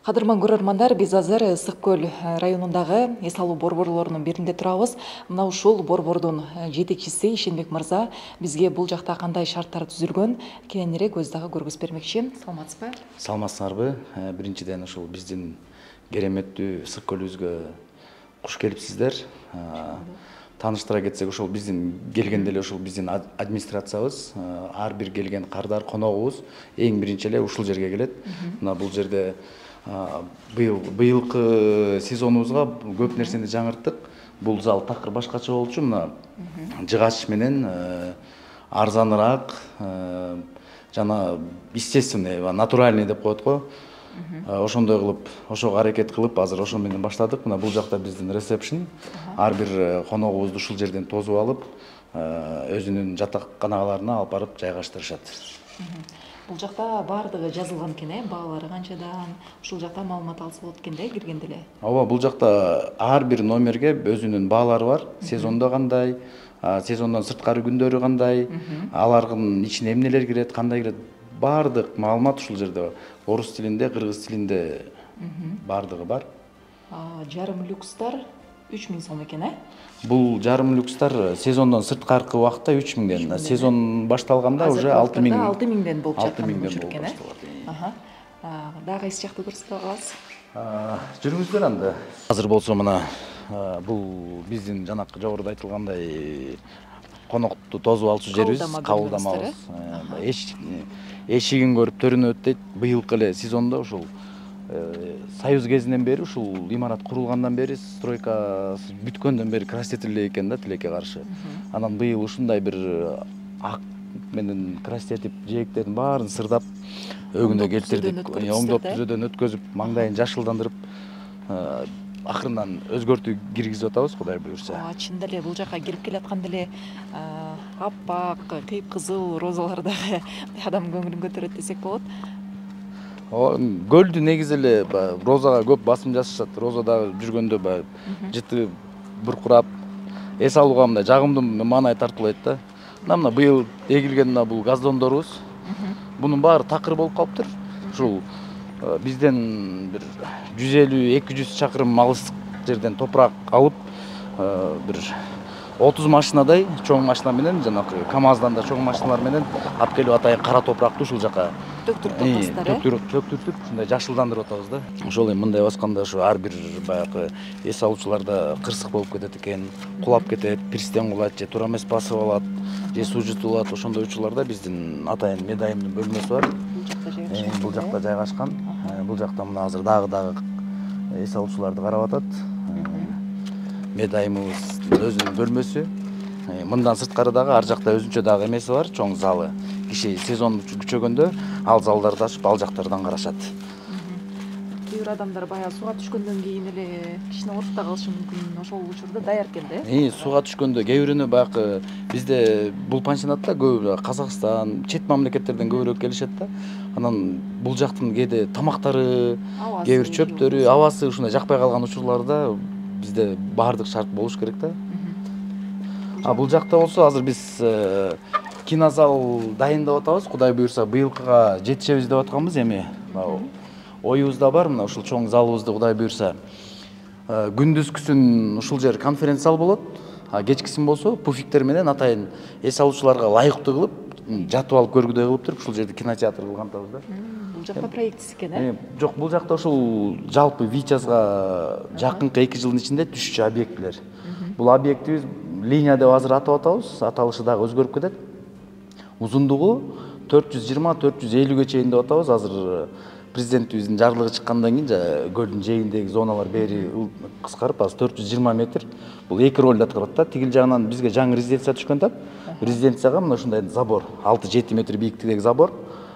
Кадырман көрөрмандар, биз азыр Ысык көл районундагы эс алуу борборлорунун биринде турабыз. Мына ушул борбордун жетекчиси Ишенбек мырза бизге бул жакта кандай шарттар түзүлгөн кененирээк өзү дагы көргөзүп бермекчи. Саламатсызбы? Саламатсыңарбы? Биринчиден ушул биздин кереметтүү Ысык көлүбүзгө куш келипсиздер. Тааныштыра кетсек, ошол биздин келгенде эле ушул биздин администрациябыз, ар бир келген кардар, коногубуз эң биринчи эле ушул жерге келет. Мына бул жерде быйылкы сезонубузга көп нерсени жаңырттык. Бул зал такыр башкача болчу. Мына жыгач менен арзаныраак жана естественный, натуральный деп коет го. Ошондой кылып, ошого аракет кылып, азыр ошо менен баштадык. Мына бул жакта биздин ресепшн. Ар бир коногубузду ушул жерден тосуп алып, өзүнүн жатакканаларына алып барып жайгаштырышат. Бул жакта баардыгы жазылган экен, баалары канчадан, ушул жакта маалымат алса болот экен да киргенде эле. Ооба, бул жакта ар бир номерге өзүнүн баалары бар. Сезондо кандай, сезондон сырткары күндөрү кандай, алардын ичине эмнелер кирет, кандай кирет, баардык маалымат ушул жерде бар. Орус тилинде, кыргыз тилинде баардыгы бар. Жарым люкстар 3000 сом экен, Бул жарым люкстар сезондон сырткаркы убакта 3000ден, сезон башталганда уже 6000. 6000ден болуп жаткан экен. Дагы кайсы жакты көрсөтө аласыз? Жүрүңүздөр анда. Азыр болсо мына бул биздин жанакы жогоруда айтылгандай конокту тосуп алчу жерибиз, кабылдамабыз. Эшигин көрүп төрүнөт дейт. Быйылкы эле сезондо ушул Союз кезинен бери, ушул имарат курулгандан бери, стройкасы бүткөндөн бери красить эле экен да, тилекке каршы. Анан быйыл ушундай бир ак менен красить этип, жээктердин баарын сырдап, өгүндө келтирдик, оңдоп түзөөдөн өткөзүп, маңдайын жашылдандырып, акырындан өзгөртүү киргизип атабыз, Кудай буйрса. Чында эле бул жака кирип келатканда эле аппак, кыйып-кызыл розалар дагы адам көңүлүн көтөрөт десек болот. Көлдү негизи эле розага көп басым жасашат. Роза дагы жүргөндө жыты буркурап, эс алууга мындай жагымдуу маанай тартуулайт да. Мына быйыл эгилген бул газондорубуз. Бунун баары такыр болуп калыптыр. Ушул бизден бир 150-200 чакырым алыс жерден топурак алып, бир 30 машинадай чоң машина менен, жанакы КамАЗдан да чоң машиналар менен алып келип атайын кара топуракты ушул жака төктүрүп, ушундай жашылдандырып атабыз да. Ошол эми мындай басканда ушу ар бир баягы эс алуучуларда кырсык болуп кетет экен, кулап кетет, пирстен кулат же туура эмес басып алат, же суу жутулат. Ошондой учурларда биздин атайын медайымдын бөлмөсү бар. Бул жакта жайгашкан. Бул жакта мына азыр дагы эс алуучуларды карап атат. Медайымыбыз өзүнүн бөлмөсү. Мындан сырткары дагы ар жакта өзүнчө дагы эмеси бар, чоң залы. Киши сезон күчөгөндө ал залдарды ачып, ал жактардан карашат. Кээ бир адамдар баягы сууга түшкөндөн кийин эле кичине ооруп да калышы мүмкүн. Ошол учурда даяр экен да. Сууга түшкөндө кээ бирөөнө баягы бизде бул пансионатта көп Казакстан, чет мамлекеттерден көбүрөөк келишет да. Анан бул жактын кээде тамактары, кээ бир чөптөрү, абасы ушундай жакпай калган учурларда бизде баардык шарт болуш керек да. Бул жакта болсо азыр биз кинозал дайындап атабыз. Кудай буйрса быйылкыга жетишебиз деп атканбыз. Эми оюбузда бар, мына ушул чоң залыбызды Кудай буйрса күндүзгүсүн ушул жер конференц зал болот. Кечкисин болсо пуфиктер менен атайын эс алуучуларга ылайыктуу кылып, жатып алып көргүдөй кылып туруп ушул жерде кинотеатр кылган атабыз да. Бул жакта проектиси экен, Жок, бул жакта ушул жалпы ВИЧАСга жакынкы 2 жылдын ичинде түшчү объектилер. Бул объектибиз линия деп азыр атап атабыз, аталышы дагы өзгөрүп кетет. Узундугу 420-450ге чейин деп атабыз. Азыр президентибиздин жарлыгы чыккандан кийин көлдүн жээгиндеги зоналар бери кыскарып, азыр 420 метр. Бул 2 ролду аткарат да. Тигил жагынан бизге жаңы резиденция түшкөн да. Резиденцияга мына ушундай забор, 6-7 метр бийиктигиндеги забор.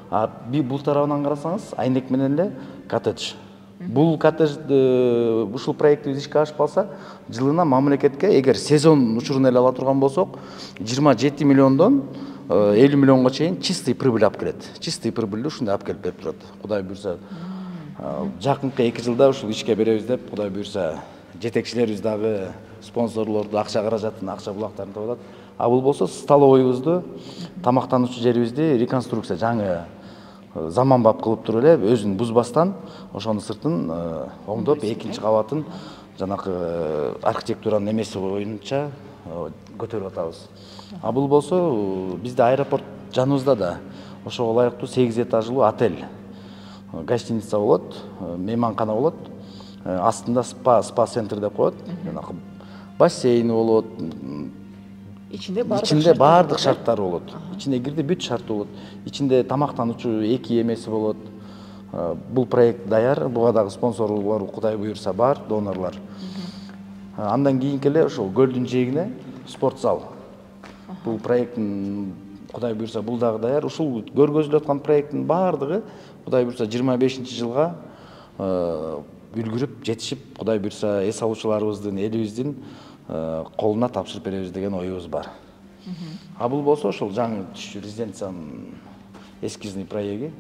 Бул тарабынан карасаңыз, айнек менен эле коттедж. Бул коттеджди ушул проектибиз ишке ашып калса, жылына мамлекетке, эгер сезон учурун эле ала турган болсок, 27 миллиондон 50 миллионго чейин чистый прибыль алып келет. Чистый прибыльди ушундай алып келип берип турат. Кудай буйрса, жакынкы 2 жылда ушул ишке беребиз деп, Кудай буйрса, жетекчилерибиз дагы спонсорлорду, акча каражатын, акча булактарын таап атат. Бул болсо столовойбузду, тамактануучу жерибизди реконструкция, жаңы заманбап кылып туруп эле өзүн бузбастан ошонун сыртын оңдоп экинчи кабатын жанакы архитектуранын эмеси боюнча көтөрүп атабыз. А бул болсо бизде аэропорт жаныбызда да ошого ылайыктуу 8 этажлуу отель, гостиница болот, мейманкана болот, астында спа центр деп коет, жанакы бассейни болот, ичинде баардык шарттары болот. Ичине кирди бүт шарты болот. Ичинде тамактануучу 2 эмеси болот. Бул проект даяр, буга дагы спонсорлор Кудай буйрса бар, донорлор. Андан кийинки эле ошол көлдүн жээгине спорт зал. Бул проекттин Кудай буйрса бул дагы даяр. Ушул көргөзүлүп аткан проекттин баардыгы Кудай буйрса 25-жылга үлгүрүп жетишип, Кудай буйрса эс алуучуларыбыздын, элибиздин колуна тапшырып беребиз деген оюбуз бар. А бул болсо ошол жаңы түшчү резиденциянын эскизный проекти.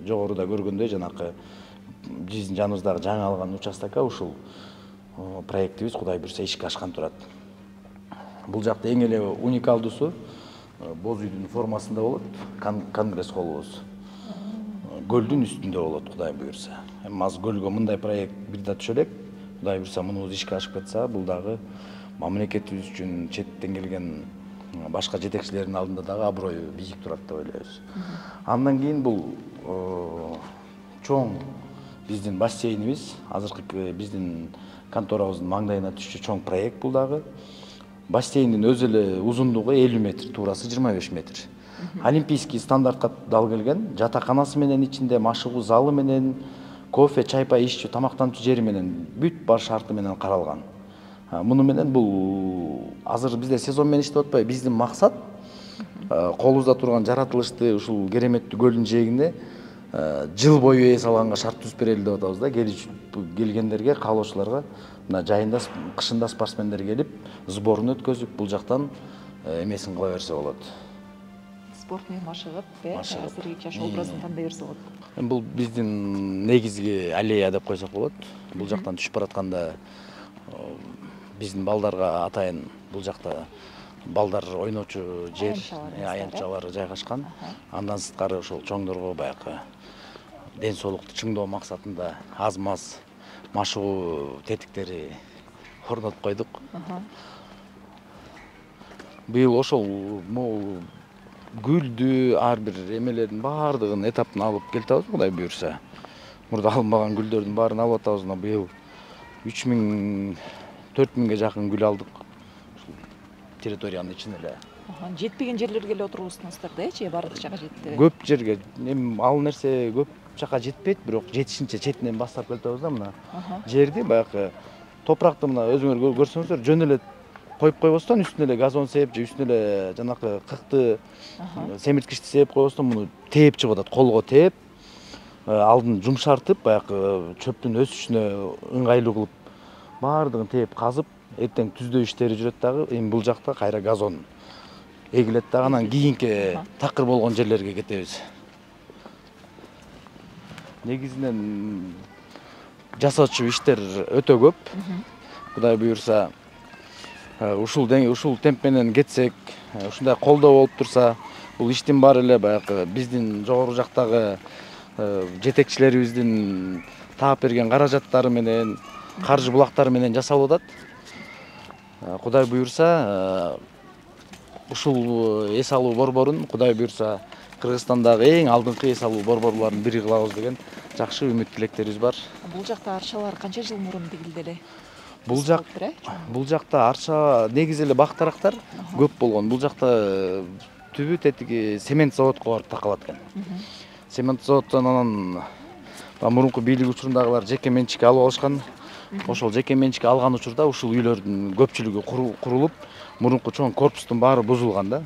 Жогоруда көргөндөй жанакы биздин жаныбыздагы жаңы алган участокко ушул проектибиз Кудай буйрса ишке ашкан турат. Бул жакта эң эле уникалдуусу боз үйдүн формасында болот, конгресс холлубуз. Көлдүн үстүндө болот Кудай буйрса. Эми азыр көлгө мындай проект бир да түшө элек. Кудай буйрса мунубуз ишке ашып кетсе, бул дагы мамлекетибиз үчүн четтен келген башка жетекчилердин алдында дагы аброю бийик турат деп ойлойбуз. Андан кийин бул чоң биздин бассейнибиз, азыркы биздин конторабыздын маңдайына түшчү чоң проект бул дагы. Бассейндин өзү эле узундугу 50 метр, туурасы 25 метр. Олимпийский стандартка дал келген, жатаканасы менен ичинде машыгуу залы менен, кофе, чай-пай иччү, тамактануучу жери менен бүт бар шарты менен каралган. Муну менен бул азыр бизде сезон менен иштеп атпайбы, биздин максат колубузда турган жаратылышты ушул кереметтүү көлдүн жээгинде жыл бою эс алганга шарт түзүп берели деп атабыз да. Келгендерге, каалоочуларга мына жайында, кышында спортсмендер келип, сборун өткөзүп, бул жактан эмесин кыла берсе болот. Спорт менен машыгып, азыркы жашоо образын тандай берсе болот. Бул биздин негизги аллея деп койсок болот. Бул жактан түшүп баратканда биздин балдарга атайын бул жакта балдар ойночу жер, аянтчалар жайгашкан. Андан сырткары ошол чоңдорго баягы ден соолукту чыңдоо максатында аз-маз машыгуу тетиктери орнотуп койдук. Быйыл ошол гүлдү ар бир эмелердин баардыгын этаптын алып келатабыз, Кудай буйрса. Мурда алынбаган гүлдөрдүн баарын алып атабыз. Быйыл 3000-4000ге жакын гүл алдык. Территориянын ичинде эле. Жетпеген жерлерге эле отургузсуңуздар да, бардык жака жетти. Көп жерге, эми ал нерсе көп жака жетпейт, бирок жетишинче четинен баштап келатабыз да мына. Жерди баягы топуракты мына өзүңөр көрсөңүздөр жөн эле коюп койбостон үстүнө эле газон сээп же үстүнө эле жанакы кыкты семирткичти сээп койбостон муну тээп чыгып атат, колго тээп, алдын жумшартып, баягы чөптүн өсүшүнө ыңгайлуу кылып, баардыгын тээп казып, эртең түздөө иштери жүрөт дагы. Эми бул жакта кайра газон эгилет дагы, анан кийинки такыр болгон жерлерге кетебиз. Негизинен жасоочу иштер өтө көп. Кудай буйрса ушул темп менен кетсек, ушундай колдоо болуп турса, бул иштин баары эле баягы биздин жогору жактагы жетекчилерибиздин таап берген каражаттары менен, каржы булактары менен жасалып атат. Кудай буйрса ушул эс алуу борборун Кудай буйрса Кыргызстандагы эң алдыңкы эс алуу борборлорунун бири кылабыз деген жакшы үмүт тилектерибиз бар. Бул жакта арчалар канча жыл мурун тигилди эле? Бул жакта арча негизи эле бактарактар көп болгон. Бул жакта түбү тетиги цемент заводко барып такалат экен. Цемент заводдон анан мурунку бийлик учурундагылар жеке менчикке алып алышкан. Ошол жеке менчикке алган учурда ушул үйлөрдүн көпчүлүгү курулуп, мурунку чоң корпустун баары бузулган да.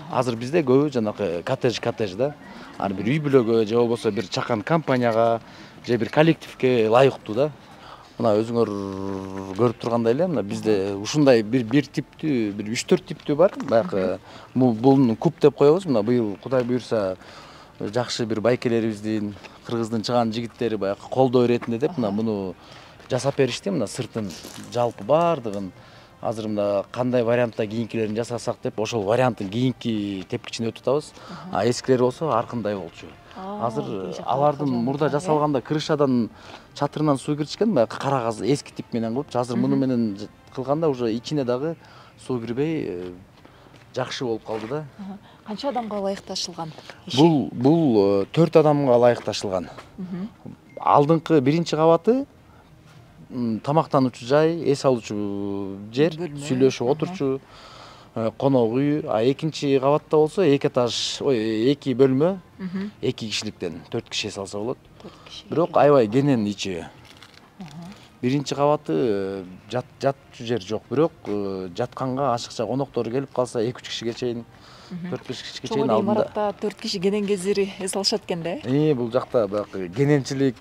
Азыр бизде көбү жанакы коттедж да. Ар бир үй бүлөгө же болбосо бир чакан компанияга же бир коллективге ылайыктуу да. Мына өзүңөр көрүп тургандай эле мына бизде ушундай бир типтүү, бир 3-4 типтүү бар. Баягы бул куб деп коебуз. Мына быйыл Кудай буйрса жакшы бир байкелерибиздин, Кыргыздын чыган жигиттери баягы колдоо иретинде деп мына муну жасап беришти. Мына сыртын жалпы баардыгын азыр мына кандай вариантта кийинкилерин жасасак деп ошол варианттын кийинки тепкичине өтүп атабыз. А эскилери болсо аркындай болчу. азыр алардын мурда жасалганда крышадан чатырынан суу киришкен, баягы кара газ эски тип менен кылыпчы. Азыр муну менен кылганда уже ичине дагы суу кирбей жакшы болуп калды да. Канча адамга ылайыкташылган? Бул 4 адамга ылайыкташылган. Алдыңкы биринчи кабаты тамактануучу жай, эс алуучу жер, сүйлөшүп отурчу конок үй. А экинчи кабатта болсо эки этаж, эки бөлмө, эки кишиликтен 4 киши эс алса болот. Бирок аябай кенен ичи. Биринчи кабаты жатчу жер жок, бирок жатканга ашыкча коноктор келип калса 2-3 кишиге чейин, 4-5 кишиге чейин алдында. Имаратта 4 киши кенен кезири эс алышат экен да? Бул жакта баягы кененчилик,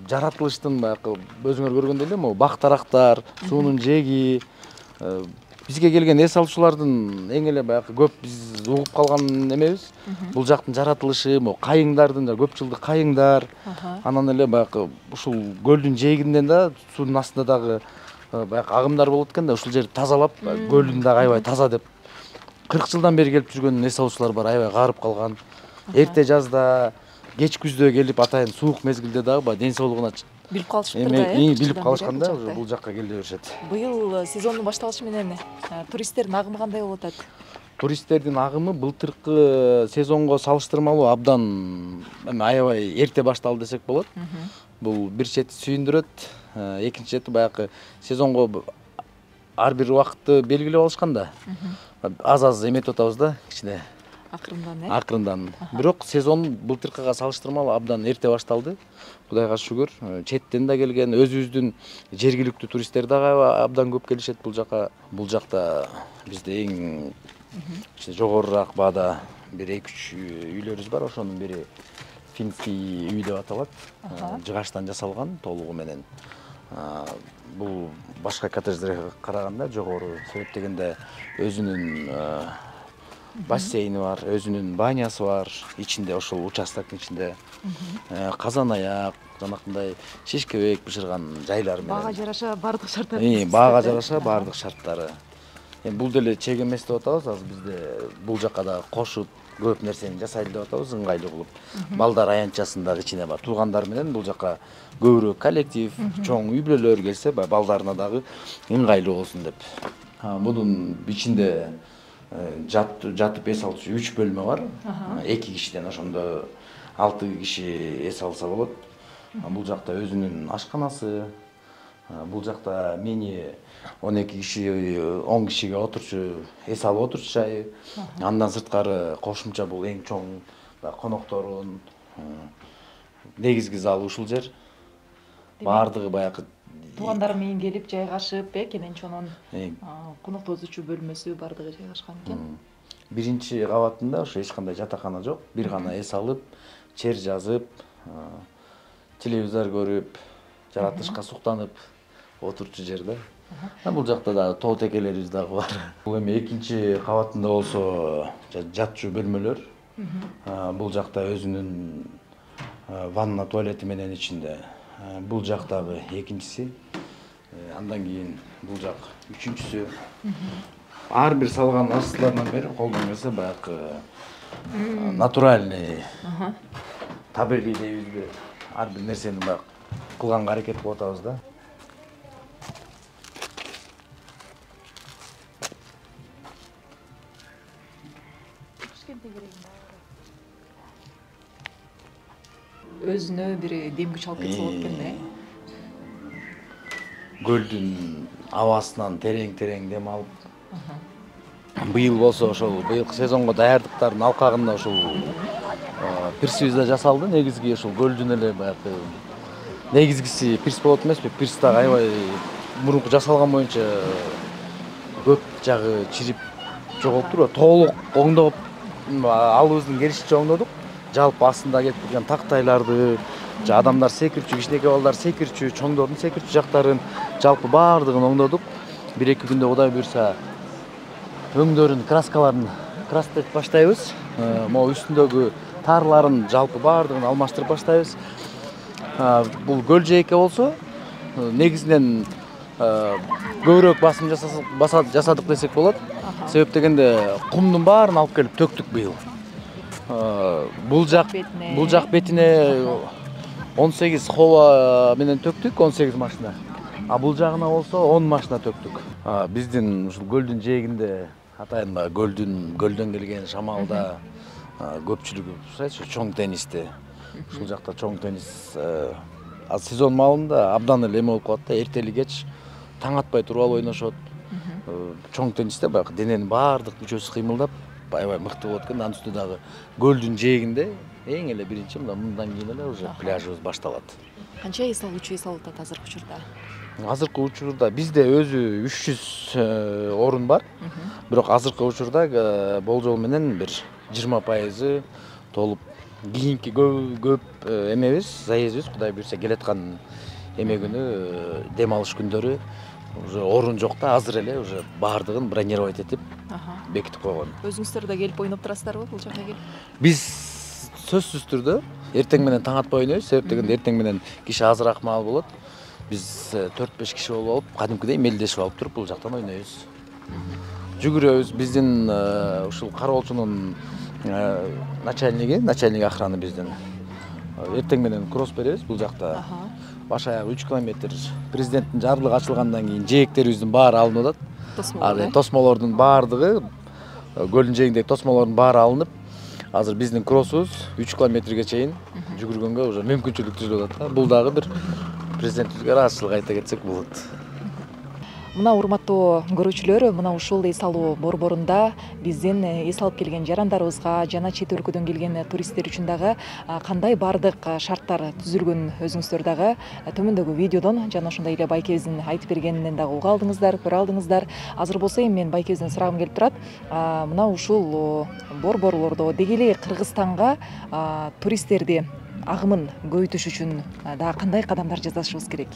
жаратылыштын баягы өзүңөр көргөндөй эле могу бак-тарактар, суунун жээги, бизге келген эс алуучулардын эң эле баягы көп биз угуп калган эмебиз. Бул жактын жаратылышы, могу кайыңдардын, көп жылдык кайыңдар, анан эле баягы ушул көлдүн жээгинден да, суунун астында дагы баягы агымдар болот экен да, ушул жерди тазалап, көлдүн дагы аябай таза деп 40 жылдан бери келип жүргөн эс алуучулар бар, аябай каарып калган. Эрте жазда, кеч күздө келип атайын суук мезгилде дагы баягы ден соолугуна билип калышыптыр да, билип калышканда уже бул жакка келе беришет. Быйыл сезондун башталышы менен туристтердин агымы кандай болуп атат? Туристтердин агымы былтыркы сезонго салыштырмалуу абдан аябай эрте башталды десек болот. Бул бир чети сүйүндүрөт, экинчи чети баягы сезонго ар бир убакытты белгилеп алышкан да. Аз эметип атабыз да, кичине акырындан. Бирок сезон былтыркыга салыштырмалуу абдан эрте башталды. Кудайга шүгүр, четтен да келген, өзүбүздүн жергиликтүү туристтер дагы абдан көп келишет бул жака. Бул жакта бизде эң жогорураак баада бир 2-3 үйлөрүбүз бар, ошонун бири финский үй деп аталат. Жыгачтан жасалган толугу менен. Бул башка коттедждерге караганда жогору, себеп дегенде өзүнүн бассейни бар, өзүнүн банясы бар, ичинде ошол участоктун ичинде казан аяк, жанакындай шишкебек бышырган жайлар менен. Баага жараша бардык шарттары. Баага жараша бардык шарттары. Бул деле чек эмес деп атабыз, азыр бизде бул жакка да кошуп көп нерсени жасайлы деп атабыз, ыңгайлуу кылып. Балдар аянтчасын дагы ичине бар. Туугандар менен бул жакка көбүрөөк коллектив, чоң үй бүлөлөр келсе, балдарына дагы ыңгайлуу болсун деп. Бунун ичинде жатып эс алуучу 3 бөлмө бар. 2 кишиден ошондо 6 киши эс алса болот. Бул жакта өзүнүн ашканасы, бул жакта мени 12 киши, 10 кишиге отурчу, эс алып отурчу жайы. Андан сырткары кошумча бул эң чоң конокторун, негизги залы ушул жер. Бардыгы баягы туугандар менен келип жайгашып, кенен чонун коноктозуучу бөлмөсү бардыгы жайгашкан экен. Биринчи кабатында ошо эч кандай жатакана жок, бир гана эс алып, чер жазып, телевизор көрүп, жаратылышка суктанып отурчу жер да. Бул жакта да тоо текелерибиз дагы бар. Бул эми экинчи кабатында болсо жатчу бөлмөлөр. Бул жакта өзүнүн ванна туалети менен ичинде. Бул жак дагы экинчиси. Андан кийин бул жак үчүнчүсү. Ар бир салган астыларынан бери колдон келсе баягы натуральный, табигый дейбизби, ар бир нерсени баягы кылганга аракет кылып атабыз да. Өзүнө бир дем күч алып кетсе болот экен да. Көлдүн абасынан терең дем алып. Быйыл болсо ошол быйылкы сезонго даярдыктардын алкагында ошол пирсибиз да жасалды. Негизги ошол көлдүн эле баягы негизгиси пирс болот эмеспи? Пирс дагы аябай мурунку жасалган боюнча көп жагы чирип жоголуптур. Толук оңдоп, алыбыздын келишинче оңдодук. Жалпы астында келип турган тактайларды, адамдар секирчү, кичинекей балдар секирчү, чоңдордун секирчү жактарын жалпы баардыгын оңдодук. 1-2 күндө Кудай буйрса өңдөрүн, краскаларын крастеп баштайбыз. Могу үстүндөгү тарларын жалпы баардыгын алмаштырып баштайбыз. Бул көл жээкке болсо негизинен көбүрөөк басым жасадык десек болот. Себеп дегенде кумдун баарын алып келип төктүк быйыл. Бул жак бетине 18 хова менен төктүк, 18 машина. А бул жагына болсо 10 машина төктүк. Биздин ушул көлдүн жээгинде атайын көлдөн келген шамалда көпчүлүгү чоң теннисте. Ушул жакта чоң теннис сезон маалында абдан эле эме болуп калат да, эртели кеч таң атпай туруп алып ойношот. Чоң теннисте баягы дененин баардык мүчөсү кыймылдап, аябай мыкты болот экен. Анын үстүнө дагы көлдүн жээгинде эң эле биринчи мындан кийин эле уже пляжыбыз башталат. Канча эс алып атат азыркы учурда? Азыркы учурда бизде өзү 300 орун бар. Бирок азыркы учурда болжол менен бир 20% толуп, кийинки көп эмебиз, заездибиз, Кудай буйрса келаткан эме күнү, дем алыш күндөрү уже орун жок да, азыр эле уже баардыгын бронировать этип бекитип койгон. Өзүңүздөр да келип ойноп турасыздарбы бул жака келип? Биз сөзсүз түрдө эртең менен таң атпай ойнойбуз, себеп дегенде эртең менен киши азыраак маал болот. Биз 4-5 киши болуп алып, кадимкидей мелдешип алып туруп бул жактан ойнойбуз. Жүгүрөбүз. Биздин ушул кароолчунун начальник охраны биздин. Эртең менен кросс беребиз бул жакта. Баш аягы 3 километр. Президенттин жарлыгы ачылгандан кийин жээктерибиздин баары алынып атат. Тосмолордун баардыгы, көлдүн жээгиндеги тосмолордун баары алынып, азыр биздин кроссубуз 3 километрге чейин жүгүргөнгө уже мүмкүнчүлүк түзүлүп атат. Бул дагы бир президентибизге ыраазычылык айта кетсек болот. Мына урматтуу көрүүчүлөр, мына ушул эс алуу борборунда биздин эс алып келген жарандарыбызга жана чет өлкөдөн келген туристтер үчүн дагы кандай бардык шарттар түзүлгөн өзүңүздөр дагы төмөндөгү видеодон жана ошондой эле байкебиздин айтып бергенинен дагы уга алдыңыздар, көрө алдыңыздар. Азыр болсо эми мен байкебизден сурагым келип турат. Мына ушул борборлордо деги эле Кыргызстанга туристтерди агымын көбөйтүш үчүн дагы кандай кадамдар жасашыбыз керек?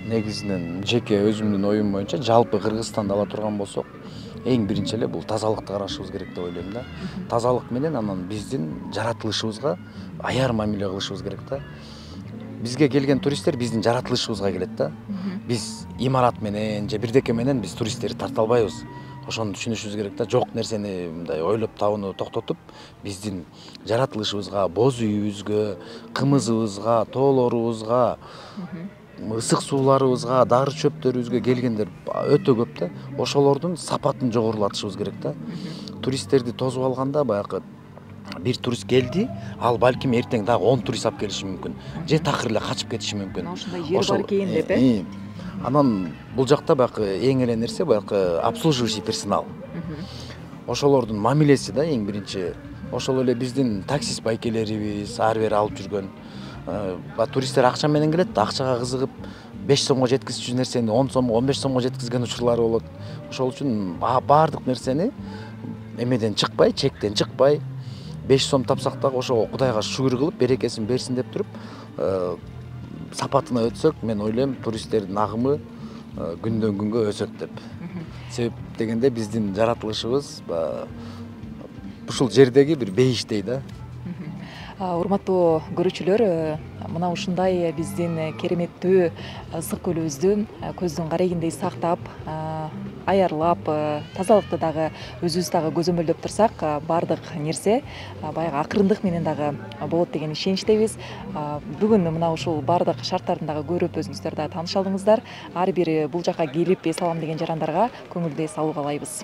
Негизинен жеке өзүмдүн оюм боюнча жалпы Кыргызстанды ала турган болсок, эң биринчи эле бул тазалыкты карашыбыз керек деп ойлойм да. Тазалык менен анан биздин жаратылышыбызга аяр мамиле кылышыбыз керек да. Бизге келген туристтер биздин жаратылышыбызга келет да. Биз имарат менен же бирдеке менен биз туристтерди тарта албайбыз. Ошону түшүнүшүбүз керек да. Жок нерсени мындай ойлоп табууну токтотуп, биздин жаратылышыбызга, боз үйүбүзгө, кымызыбызга, тоолорубузга, ысык сууларыбызга, дары чөптөрүбүзгө келгендер өтө көп да. Ошолордун сапатын жогорулатышыбыз керек да. Туристтерди тосуп алганда баягы бир турист келди, ал балким эртең дагы 10 турист алып келиши мүмкүн. Же такыр эле качып кетиши мүмкүн. Ошондой жер бар экен деп, Анан бул жакта баягы эң эле нерсе баягы обслуживающий персонал. Ошолордун мамилеси да эң биринчи. Ошол эле биздин таксист байкелерибиз ар бери алып жүргөн. Туристтер акча менен келет, акчага кызыгып 5 сомго жеткизчү нерсени 10 сомго, 15 сомго жеткизген учурлары болот. Ошол үчүн баардык нерсени эмеден чыкпай, чектен чыкпай, 5 сом тапсак дагы ошого Кудайга шүгүр кылып, берекесин берсин деп туруп, сапатына өтсөк, мен ойлойм, туристтердин агымы күндөн күнгө өсөт деп. Себеп дегенде биздин жаратылышыбыз ушул жердеги бир бейиштей да. Урматтуу көрүүчүлөр, мына ушундай биздин кереметтүү ысык көлүбүздү көздүн карегиндей сактап, аярлап, тазалыкты дагы өзүбүз дагы көзөмөлдөп турсак, баардык нерсе баягы акырындык менен дагы болот деген ишеничтебиз. Бүгүн мына ушул баардык шарттардын дагы көрүп өзүңүздөр дагы тааныша алдыңыздар. Ар бир бул жака келип эс алам деген жарандарга көңүлдүү эс алуу каалайбыз.